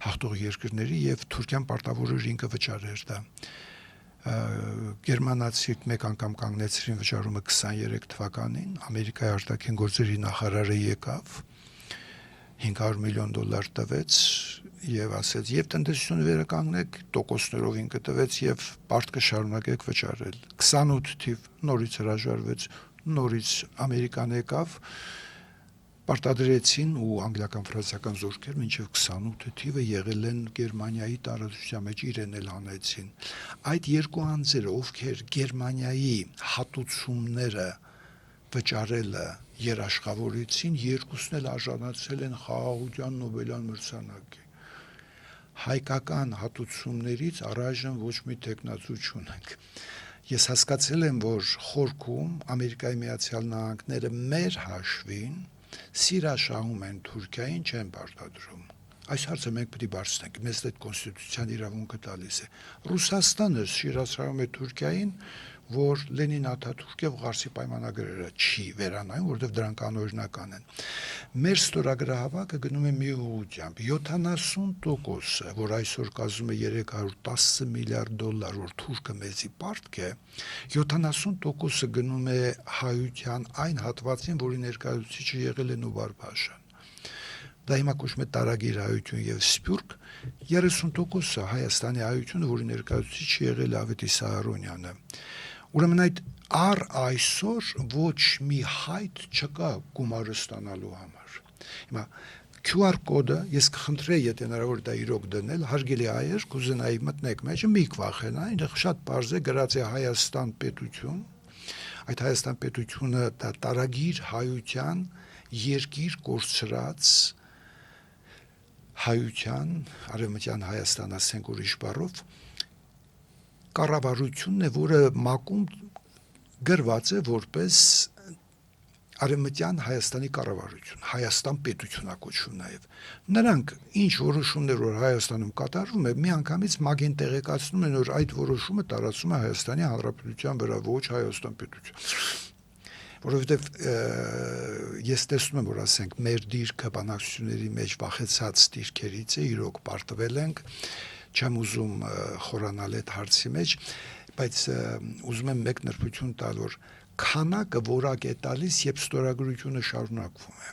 հաղթող երկրների եւ Թուրքիան պարտավոր էր ինքը վճարեր դա։ Գերմանացիք մեկ անգամ կանգնեցրին վճարումը 23 թվականին, Ամերիկայի արտաքին գործերի նախարարը եկավ, $500 միլիոն տվեց եւ ասեց, եւ տնտեսությունը վերականգնեք, տոկոսներով ինքը տվեց եւ պարտքը շարունակեք վճարել։ 28 թիվ նորից հրաժարվեց, նորից Ամերիկան եկավ, պարտադրեցին ու անգլիական ֆրանսիական զորքեր մինչև 28 թիվը եղել են Գերմանիայի տարածության մեջ, իրեն էլ հանեցին։ Այդ երկու անձերը, ովքեր Գերմանիայի հատուցումները վճարելը երաշխավորեցին, երկուսն էլ արժանացել են խաղաղության Նոբելյան մրցանակի։ Հայկական հատուցումներից առայժմ ոչ մի տեխնացու չունենք։ Ես հասկացել եմ, որ խորքում Ամերիկայի Միացյալ Նահանգները մեր հաշվին սիրաշահում են Թուրքիային, չեն պարտադրում։ Այս հարցը մենք պետք է բարձրացնենք, մեզ այդ կոնստիտուցիան իրավունքը տալիս է։ Ռուսաստանը սիրաշահում է Թուրքիային, որ Լենին-Աթաթուրք եւ Ղարսի պայմանագրերը չի վերանայում, որովհետեւ դրանք անօրինական են։ Մեր ստորագրահավաքը գնում է մի ուղղությամբ 70%-ը, որ այսօր կազմում է 310 միլիարդ դոլար, որ Թուրքը մեզի պարտք է, 70%-ը գնում է հայության այն հատվածին, որի ներկայացուցիչը եղել է Նուբար Փաշան։ Դա հիմա կոչվում է տարագիր հայություն եւ սփյուռք, 30%-ը Հայաստանի հայությունը, որի ներկայացուցիչը եղել է Ավետիս Սահարոնյանը։ Ուրեմն այդ առ այսօր ոչ մի հայտ չկա գումարը ստանալու համար։ Հիմա QR կոդը ես կխնդրեի, եթե հնարավոր դա իրոք դնել, հարգելի հայեր, կուզենայի մտնեք մեջը, մի քվախեն, այնտեղ շատ բարձ է գրած է Հայաստան պետություն, այդ Հայաստան պետությունը դա տարագիր հայության երկիր կորցրած հայության, արևմտյան Հայաստան ասենք ուրիշ բառով, կառավարությունն է, որը մակում գրված է որպես Արևմտյան Հայաստանի կառավարություն, Հայաստան պետությունա կոչվում նաև։ Նրանք ինչ որոշումներ որ Հայաստանում կատարվում է, միանգամից մագին տեղեկացնում են, որ այդ որոշումը տարածվում է Հայաստանի Հանրապետության վրա, ոչ Հայաստան պետություն։ Որովհետև ես տեսնում եմ, որ ասենք մեր դիրքը բանակցությունների մեջ վախեցած դիրքերից է, իրոք պարտվել ենք, չեմ ուզում խորանալ այդ հարցի մեջ, բայց ուզում եմ մեկ նրբություն տալ, որ քանակը որակ է տալիս, երբ ստորագրությունը շարունակվում է։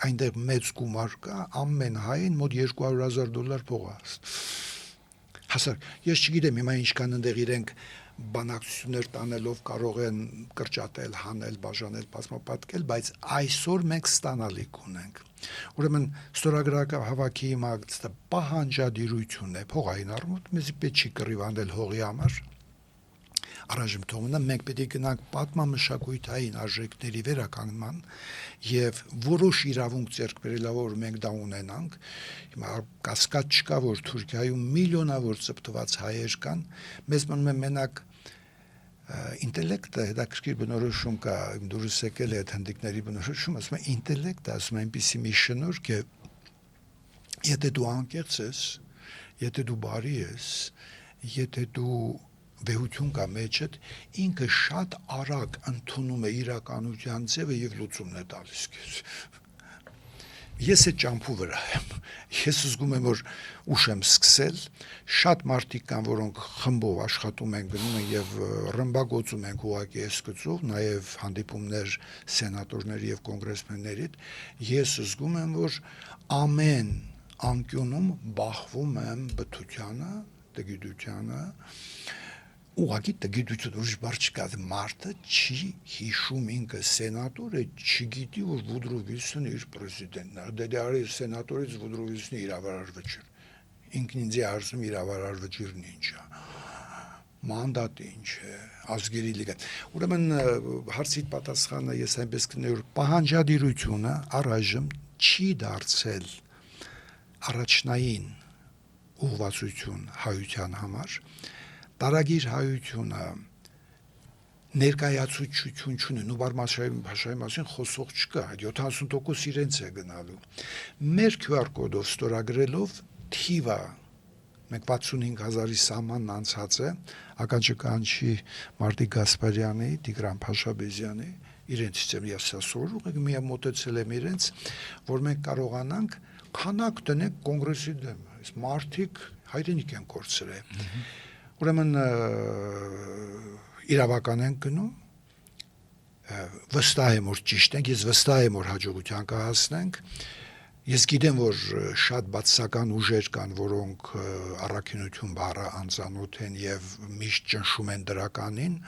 Այնտեղ մեծ գումար կա, ամեն հային մոտ $200,000 փող է։ Հասար, ես չգիտեմ հիմա ինչքան այնտեղ իրենք բանակցություններ տանելով կարող են կրճատել, հանել, բաժանել, բազմապատկել, բայց այսօր մենք ստանալիք ունենք։ Ուրեմն ստորագրական հավաքի հիմա պահանջադիրությունն է, փողային առումով մեզ պետք չի կռիվանել հողի համար։ Առայժմ թողնա մենք պետք է գնանք պատմամշակութային արժեքների վերականգնման եւ որոշ իրավունք ձեռք բերելով որ մենք դա ունենանք հիմա կասկած չկա որ Թուրքիայում միլիոնավոր ծպտված հայեր կան մեզ մնում է մենակ ինտելեկտը հետաքրքիր բնորոշում կա դուրս եկել է այդ հնդիկների բնորոշումը ասում է ինտելեկտը ասում է այնպիսի մի շնորհք է եթե դու անկեղծ ես եթե դու բարի ես եթե դու վեհություն կա մեջդ, ինքը շատ արագ ընդունում է իրականության ձևը եւ լուծումն է տալիս քեզ։ Ես այդ ճամփու վրա եմ։ Ես զգում եմ, որ ուշ եմ սկսել, շատ մարդիկ կան, որոնք խմբով աշխատում են, գնում են եւ ռմբագործում են ուղակի այս գծով, նաեւ հանդիպումներ սենատորների եւ կոնգրեսմենների հետ։ Ես զգում եմ, որ ամեն անկյունում բախվում եմ բթությանը, տգիտությանը ուղղակի տգիտություն ուրիշ բառ չկա մարդը չի հիշում ինքը սենատոր է չգիտի որ Վուդրո Վիլսոնը իր պրեզիդենտն է դե արի սենատորից Վուդրո Վիլսոնը իրավարար վճիռ ինքն ինձ է հարցնում իրավարար վճիռն ինչ է մանդատը ինչ է ազգերի լիգա ուրեմն հարցիդ պատասխանը ես այնպես կնեի որ պահանջադիրությունը առայժմ չի դարձել առաջնային ուղղվածություն հայության համար տարագիր հայությունը ներկայացուցություն չունեն ու բարմաշայի մասին խոսող չկա 70% իրենց է գնալու մեր QR կոդով ստորագրելով թիվը մենք 65000-ի սահմանն անցած է ականջկանչի Մարտի Գասպարյանի Տիգրան Փաշաբեզյանի իրենցից եմ ես ասորում եք միա մոտեցել եմ իրենց որ մենք կարողանանք քանակ տնենք կոնգրեսի դեմ այս մարդիկ հայրենիք են կորցրել Ուրեմն իրավական են գնում, վստահ եմ, որ ճիշտ ենք, ես վստահ եմ, որ հաջողության կհասնենք, ես գիտեմ, որ շատ բացասական ուժեր կան, որոնք առաքինություն բառը անծանոթ են և միշտ ճնշում են դրականին,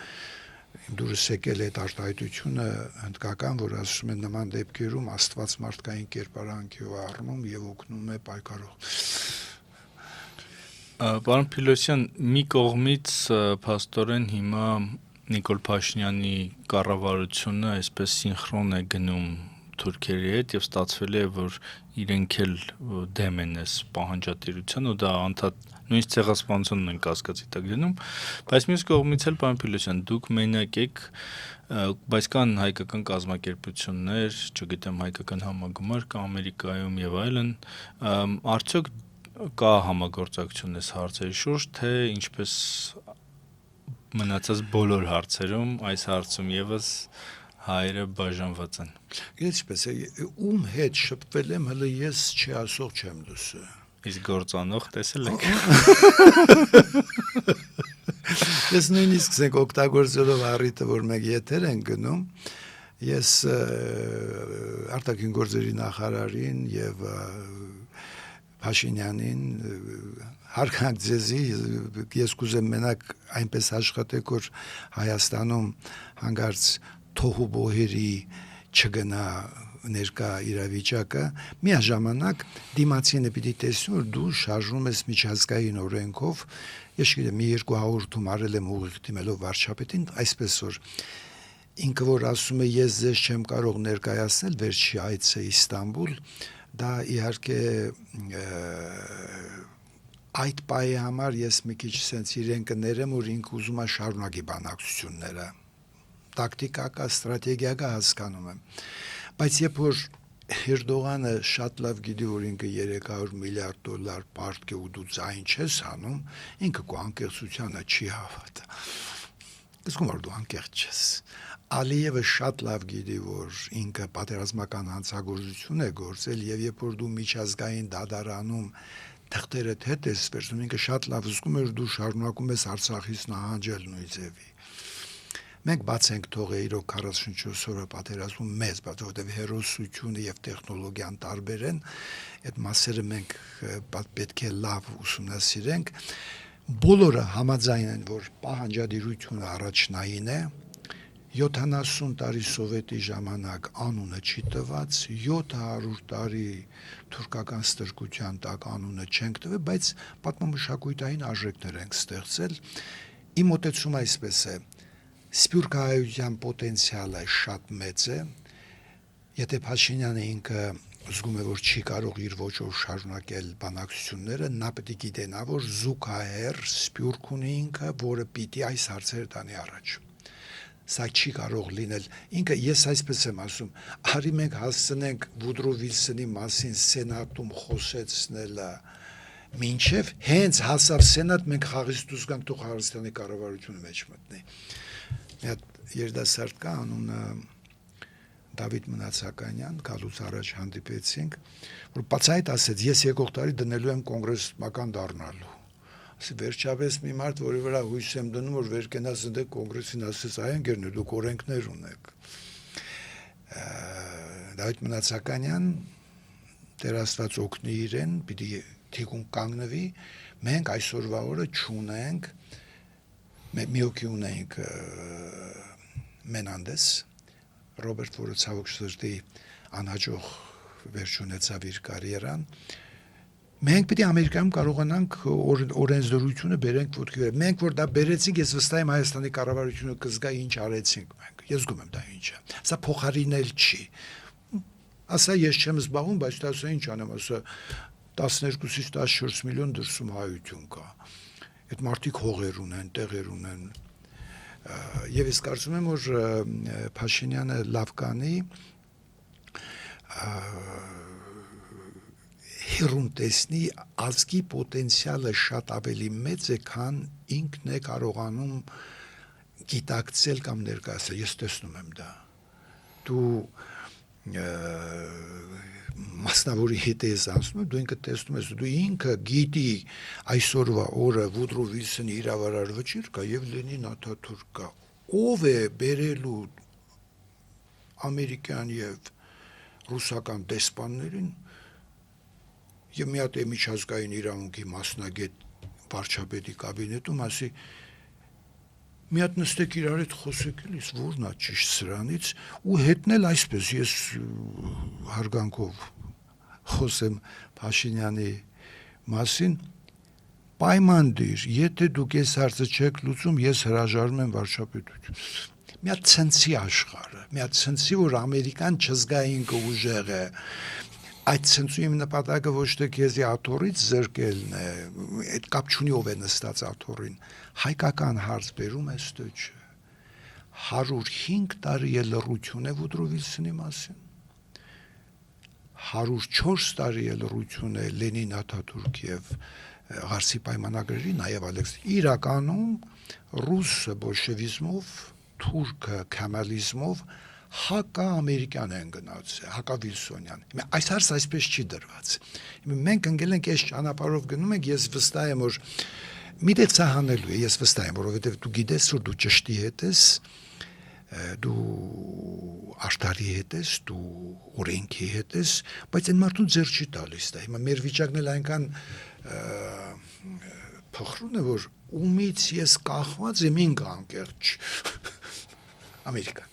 դուրս եկել այդ արտահայտությունը հնդկական, որ ասում են նման դեպքերում աստված մարդկային կերպարանքի ու առնում և օգնում է պայքարող։ Պարոն Փիլոսյան, մի կողմից փաստորեն հիմա Նիկոլ Փաշինյանի կառավարությունը այսպես սինխրոն է գնում թուրքերի հետ եւ ստացվել է որ իրենք էլ դեմ են այս պահանջատիրության ու դա անդադ նույնիսկ ցեղասպանությունն են կասկածի տակ դնում բայց մյուս կողմից էլ պարոն Փիլոսյան դուք մենակ եք բայց կան հայկական կազմակերպություններ, չգիտեմ հայկական համագումար կա Ամերիկայում եւ այլն արդյոք կա համագործակցություն այս հարցերի շուրջ, թե ինչպես մնացած բոլոր հարցերում, այս հարցում եւս հայերը բաժանված են։ Ինչպես է, ում հետ շփվել եմ, հələ ես չի ասող չեմ լսել։ Իսկ գործանող տեսել եք։ Ես նույնիսկ ցենք օգտագործելով առիթը, որ մենք եթեր ենք գնում, ես արտաքին գործերի նախարարին եւ Փաշինյանին հարգանք ձեզի ես կուզեմ մենակ այնպես աշխատեք որ Հայաստանում հանգարց թոհու բոհերի չգնա ներկա իրավիճակը միաժամանակ դիմացինը պիտի տեսնի որ դու շարժում ես միջազգային օրենքով ես գիտեմ մի 200 թում արել եմ ուղիղ դիմելով վարչապետին այսպես որ ինքը որ ասում է ես ձեզ չեմ կարող ներկայացնել վերջի այցը Իստանբուլ դա իհարկե այդ պահի համար ես մի քիչ sense իրեն կներեմ որ ինքը ուզում է շարունակի բանակցությունները տակտիկակա ստրատեգիակա հասկանում եմ բայց երբ որ Էրդողանը շատ լավ գիտի որ ինքը $300 միլիարդ պարտք է ու դու ձայն չես անում ինքը քո անկեղծությանը չի հավատա իսկ որ դու անկեղծ չես Ալիևը շատ լավ գիտի որ ինքը պատերազմական հանցագործություն է գործել եւ երբ որ դու միջազգային դատարանում թղթերը հետ ես վերցնում ինքը շատ լավ զգում էր դու շարունակում ես Արցախից նահանջել նույն ձևի մենք բաց ենք թողել իրոք 44 օրը պատերազմում մեծ որովհետև հերոսությունը եւ տեխնոլոգիան տարբեր են այդ մասերը մենք պետք է լավ ուսումնասիրենք բոլորը համաձայն են որ պահանջադիրությունը առաջնային է 70 տարի սովետի ժամանակ անունը չի տված 700 տարի թուրքական ստրկության տակ անունը չենք տվել բայց պատմամշակութային արժեքներ ենք ստեղծել իմ մոտեցումը այսպես է սփյուռքահայության պոտենցիալը շատ մեծ է եթե Փաշինյանը ինքը զգում է որ չի կարող իր ոճով շարունակել բանակցությունները նա պետք է գիտենա որ զուգահեռ սփյուռք ունի ինքը որը պիտի այս հարցերը տանի առաջ Սա չի կարող լինել ինքը ես այսպես եմ ասում արի մենք հասցնենք Վուդրո Վիլսոնի մասին սենատում խոսեցնելը մինչև հենց հասավ սենատ մենք խաղից դուրս գանք թող Հայաստանի կառավարությունը մեջ մտնի մի հատ երիտասարդ կա անունը Դավիթ Մնացականյան գալուց առաջ հանդիպեցինք որ բացայտ ասեց ես եկող տարի դնելու եմ կոնգրեսմական դառնալու Վերջապես մի մարդ, որի վրա հույս եմ դնում, որ վեր կենաս ընդ կոնգրեսին ասես այ ընկերներ, դուք օրենքներ ունեք։ Դավիթ Մնացականյան Տեր Աստված օգնի իրեն, պիտի թիկուն կանգնվի, մենք այսօրվա օրը չունենք, մի հոգի ունենք Մենանդես, Ռոբերտ, որը ցավոք սրտի անհաջող վերջ ունեցավ իր կարիերան, Մենք պիտի Ամերիկայում կարողանանք օրենսդրությունը բերենք ոտքի վրա։ Մենք որ դա բերեցինք, ես վստահ եմ Հայաստանի կառավարությունը կզգա ինչ արեցինք մենք։ Ես զգում եմ դա ինչ է։ Սա փոխարինել չի։ Ասա ես չեմ զբաղվում, բայց դա ինչ անեմ, ասա 12-ից 14 միլիոն դրսում հայություն կա։ Այդ մարդիկ հողեր ունեն, տեղեր ունեն։ Եվ ես կարծում եմ, որ Փաշինյանը լավ կանի հերուն տեսնի ազգի պոտենցիալը շատ ավելի մեծ է, քան ինքն է կարողանում գիտակցել կամ ներկայացնել, ես տեսնում եմ դա։ Դու մասնավորի հետ ես ասում, դու ինքը տեսնում ես, դու ինքը գիտի այսօրվա օրը Վուդրո Վիլսոնի իրավարար վճիռ կա եւ Լենին Աթաթուրք կա։ Ով է բերելու ամերիկյան եւ ռուսական դեսպաններին Եվ մի հատ է միջազգային իրավունքի մասնագետ վարչապետի կաբինետում ասի մի հատ նստեք իրար հետ խոսեք էլիս որն է ճիշտ սրանից ու հետնել այսպես ես հարգանքով խոսեմ Փաշինյանի մասին պայման դիր եթե դուք այս հարցը չեք լուծում ես հրաժարվում եմ վարչապետություն մի հատ ցնցի աշխարհը մի հատ ցնցի որ ամերիկան չզգա ինքը ուժեղ է Այդ ցնցույի նպատակը ոչ թե քեզի աթոռից զրկելն է, այդ կապ չունի ով է նստած աթոռին, հայկական հարց բերում է ստոճ 105 տարի է լռություն է Վուդրո Վիլսոնի մասին, 104 տարի է լռություն է Լենին Աթաթուրք եւ Ղարսի պայմանագրերի, նաեւ Ալեքս իրականում ռուսը բոլշևիզմով, թուրքը քեմալիզմով հակա ամերիկյան են գնացել, հակա Վիլսոնյան։ Այս հարցը այսպես չի դրված։ Մենք ընկել ենք այս ճանապարհով գնում ենք, ես վստահ եմ, որ միտեղ ցահանելու է, ես վստահ եմ, որովհետև դու գիտես, որ դու ճշտի հետ ես, դու արտարի հետ ես, դու օրենքի հետ ես, բայց այն մարդուն ձեռ չի տալիս դա։ Հիմա մեր վիճակն էլ այնքան փխրուն է, որ ումից ես կախված եմ ինք անկեղծ Ամերիկան։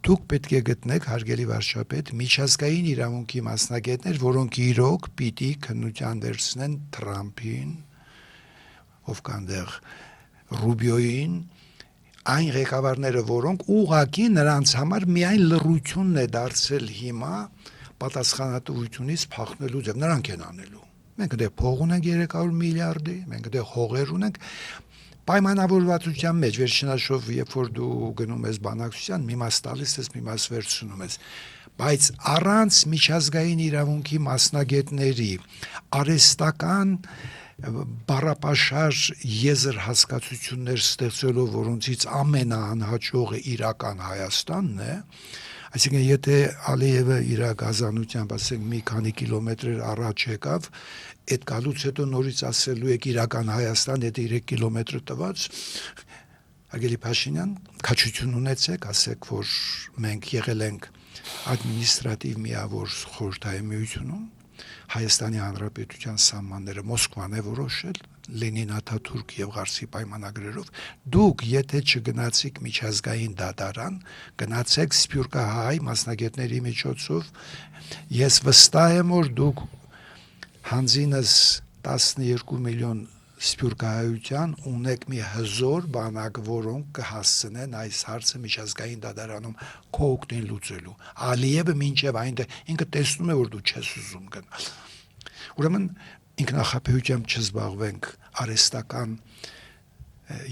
Դուք պետք է գտնեք, հարգելի վարչապետ, միջազգային իրավունքի մասնագետներ, որոնք իրոք պիտի քննության վերցնեն Թրամփին, ով կանդեղ Ռուբիոյին, այն ղեկավարները, որոնք ուղղակի նրանց համար միայն լռությունն է դարձել հիմա պատասխանատվությունից փախնելու ձև, նրանք են անելու։ Մենք դե փող ունենք 300 միլիարդի, մենք դե հողեր ունենք, պայմանավորվածության մեջ վերջնաշով, երբ որ դու գնում ես բանակցության, մի մաս տալիս ես, մի մաս վերցնում ես, բայց առանց միջազգային իրավունքի մասնագետների արհեստական բառապաշար եզր հասկացություններ ստեղծելով, որոնցից ամենաանհաջողը իրական Հայաստանն է, այսինքն եթե Ալիևը իր գազանությամբ, ասենք, մի քանի կիլոմետր առաջ եկավ, այդ գալուց հետո նորից ասելու եք իրական Հայաստան, եթե 3 կիլոմետր տված, Արգելի Փաշինյան, քաջություն ունեցեք, ասեք, որ մենք եղել ենք ադմինիստրատիվ միավոր խորհրդային միությունում, Հայաստանի Հանրապետության սահմանները Մոսկվան է որոշել, Լենին-Աթաթուրք եւ Ղարսի պայմանագրերով, դուք եթե չգնացիք միջազգային դատարան, գնացեք սփյուռքահայ մասնագետների միջոցով, ես վստահ եմ, որ դուք հանձինս 12 միլիոն սփյուռքահայության ունեք մի հզոր բանակ, որոնք կհասցնեն այս հարցը միջազգային դատարանում քո օգտին լուծելու։ Ալիևը մինչև այնտեղ ինքը տեսնում է, որ դու չես ուզում գնալ։ Ուրեմն ինքնախապեյությամբ չզբաղվենք արհեստական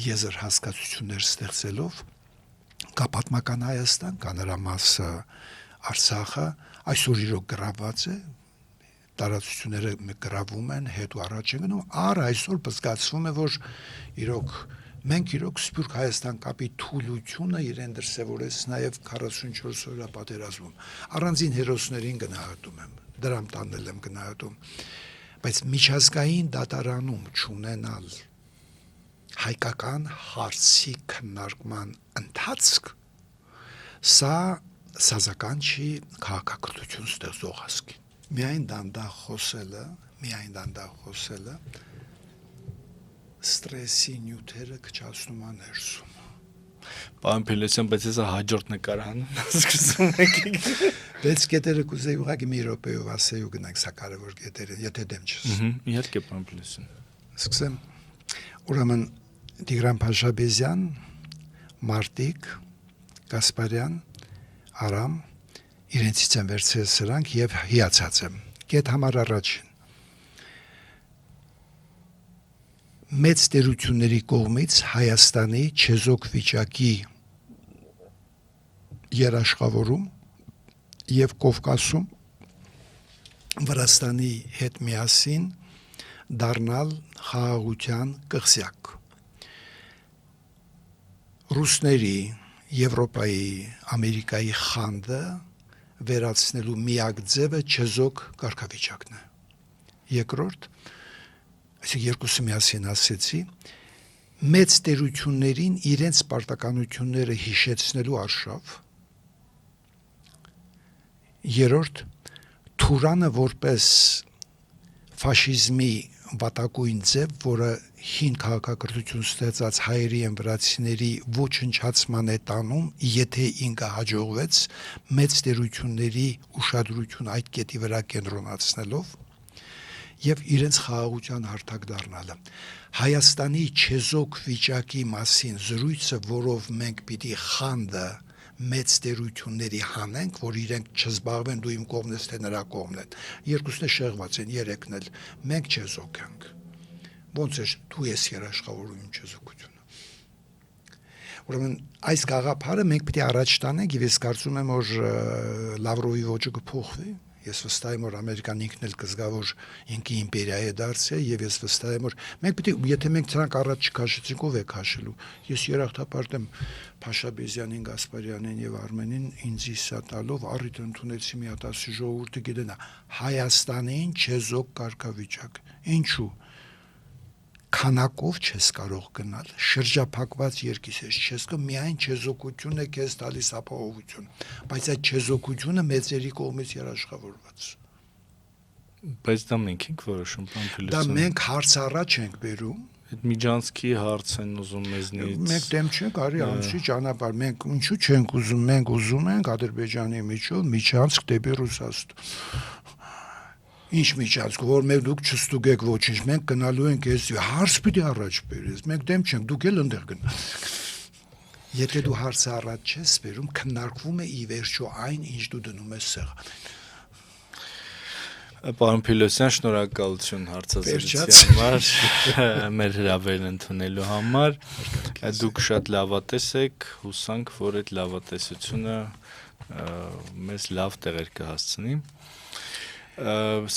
եզր հասկացություններ ստեղծելով, կա պատմական Հայաստան, կա նրա մասը Արցախը, այսօր իրոք գրաված է, տարածությունները գրավում են, հետ ու առաջ են գնում, այսօր բզկացվում է, որ մենք իրոք Սփյուռք Հայաստան կապի թուլությունը իրեն դրսևորեց նաև 44 օրյա պատերազմում։ Առանձին հերոսներին գնահատում եմ, դրամ տանել եմ գնահատում, բայց միջազգային դատարանում չունենալ հայկական հարցի քննարկման ընթացք, սա սազական չի քաղաքակրթություն ստեղծող հասկին։ Միայն դանդաղ խոսելը ստրեսի նյութերը քչացնում է ներսում։ Պարոն Փելոսյան, բայց հեսա հաջորդ նկարահանում սկսում եք։ 6 կետերը կուզեի ուղղակի մի րոպեով ասեի ու գնանք սա կարևոր կետերը, եթե դեմ չես։ Իհարկե, պարոն Փելոսյան։ Սկսեմ։ Ուրեմն Տիգրան Փաշաբեզյան, Մարտիկ, Գասպարյան, Արամ իրենցից են վերցրել սրանք եւ հիացած եմ։ Կետ համար առաջին։ Մեծ տերությունների կողմից Հայաստանի չեզոք վիճակի երաշխավորում եւ Կովկասում Վրաստանի հետ միասին դառնալ խաղաղության կղզյակ։ Ռուսների, Եվրոպայի, Ամերիկայի խանդը վերացնելու միակ ձևը չեզոք կարգավիճակն է։ Երկրորդ, այսինքն երկուսը միասին ասեցի, մեծ տերություններին իրենց պարտականությունները հիշեցնելու արշավ։ Երրորդ, Թուրանը որպես ֆաշիզմի վատակույն ձև, որը հին քաղաքակրթություն ստեղծած հայերի են վրացիների ոչնչացման է տանում, եթե ինքը հաջողվեց մեծ տերությունների ուշադրություն այդ կետի վրա կենտրոնացնելով եւ իրենց խաղաղության հարթակ դառնալը։ Հայաստանի չեզոք վիճակի մասին զրույցը, որով մենք պիտի խանդը մեծ տերությունների հանենք, որ իրենք չզբաղվեն դու իմ կողմն ես, թե նրա կողմն են։ Երկուսն է շեղված են, երեքն էլ։ Մենք չեզոք ենք։ Ոնց է դու ես երաշխավորում իմ չեզոքությունը։ Ուրեմն այս գաղափարը մենք պիտի առաջ տանենք եւ ես կարծում եմ, որ Լավրովի ոճը կփոխվի։ Ես վստահ եմ, որ Ամերիկան ինքն էլ կզգա, որ ինքը իմպերիա է դարձել եւ ես վստահ եմ, որ մենք պիտի, եթե մենք դրանք առաջ չքաշեցինք, ով է քաշելու։ Ես երախտապարտ եմ Փաշաբեզյանին, Գասպարյանին եւ Արմենին ինձ իսա տալով առիթ ընդունեցի մի հատ ասի ժողովուրդը գիտենա Հայաստանին չեզոք կարգավիճակ։ Ինչու՞։ Քանակով չես կարող գնալ, շրջափակված երկիս ես, չես կարող միայն չեզոքությունը քեզ տալիս ապահովություն, բայց այդ չեզոքությունը մեծերի կողմից երաշխավորված։ Բայց դա մենք ենք որոշում, պարոն Փելոսյան։ Դա մենք հարց առաջ ենք բերում Այդ միջանցքի հարց են ուզում մեզնից։ Մենք դեմ չենք արի ամսի ճանապարհ, մենք ինչու չենք ուզում, մենք ուզում ենք Ադրբեջանի միջով միջանցք դեպի Ռուսաստան։ Ինչ միջանցք, որ մենք դուք չստուգեք ոչինչ, մենք գնալու ենք այս հարց պիտի առաջ բերես, մենք դեմ չենք, դուք էլ ընդեղ գնաք։ Եթե դու հարցը առաջ չես բերում, քննարկվում է ի վերջո այն, ինչ դու դնում ես սեղանին։ Պարոն Փիլոսյան, շնորհակալություն հարցազրույցի համար, մեր հրավերն ընդունելու համար։ Դուք շատ լավատես եք, հուսանք, որ այդ լավատեսությունը մեզ լավ տեղեր կհասցնի։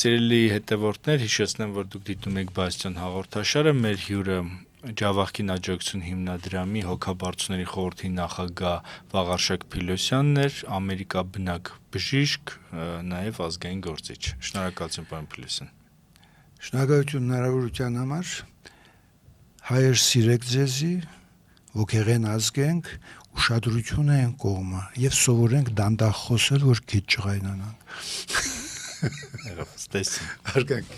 Սիրելի հետևորդներ, հիշեցնեմ, որ դուք դիտում եք Բաստիոն հաղորդաշարը, մեր հյուրը Ջավախքին աջակցություն հիմնադրամի հոգաբարձուների խորհրդի նախագահ Վաղարշակ Փիլոսյանն էր, Ամերիկա բնակ բժիշկ, նաև ազգային գործիչ։ Շնորհակալություն, պարոն Փիլոսյան։ Շնորհակալություն հնարավորության համար։ Հայեր սիրեք ձեզի, ոգեղեն ազգենք, ուշադրություն են կողմը եւ սովորենք դանդաղ խոսել, որ քիչ չղայնանանք։ Ստեսին։ Հարգանք